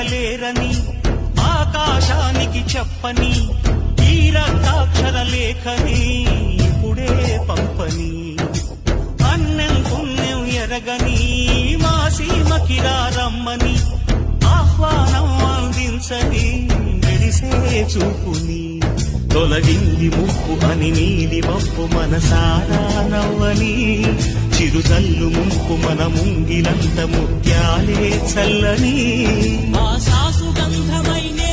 చెయ్యలేరని ఆకాశానికి చెప్పని ఈ రక్తాక్షర లేఖని ఇప్పుడే పంపని అన్నం పుణ్యం ఎరగని మా సీమకిరా రమ్మని ఆహ్వానం అందించని మెరిసే చూపుని తొలగింది ముప్పు అని నీలి మప్పు మనసారా నవ్వని చిరుతల్లు ముంపు మన ముంగిలంత ముత్యాలే చల్లని ఆశా సుగంధమైనే